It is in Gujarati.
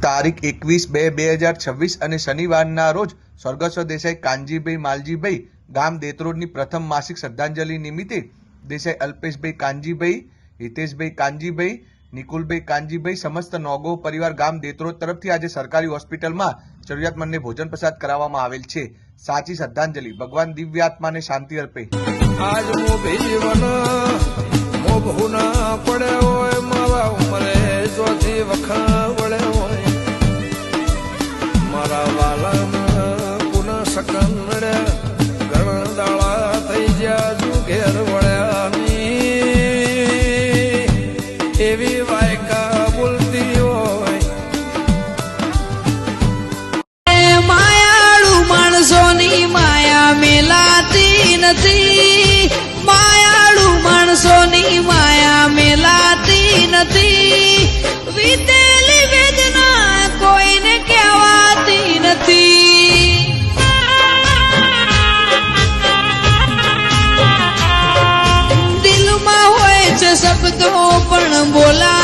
તારીખ 21/2/2026 અને શનિવારના રોજ સ્વર્ગસ્થ દેસાઈ કાનજીભાઈ માલજીભાઈ ગામ દેત્રોડની પ્રથમ માસિક શ્રદ્ધાંજલિ નિમિત્તે દેસાઈ અલ્પેશભાઈ કાનજીભાઈ, હિતેશભાઈ કાનજીભાઈ, નિકુલભાઈ કાનજીભાઈ સમસ્ત નોગો પરિવાર ગામ દેત્રોડ તરફથી આજે સરકારી હોસ્પિટલમાં જરૂરિયાતમંદને ભોજન પ્રસાદ કરાવવામાં આવેલ છે। સાચી શ્રદ્ધાંજલિ ભગવાન દિવ્યાત્માને શાંતિ અર્પે। આજ મોભી જીવન મોભું ના પડે હોય મારા ઉમરે જોથી વખા વળે હોય મારા વાલા પુનઃ સકન રે ઘણા દાળા થઈ ગયા જુ ઘેર વળ્યા એવી વાયકા બોલતી હોય માયાળુ માણસોની માયા મેલાતી નથી, માયાળુ માણસોની માયા મેલાતી નથી, વીતેલી વેદના કોઈને કહેવાતી નથી। દિલમાં હોય છે શબ્દો પણ બોલા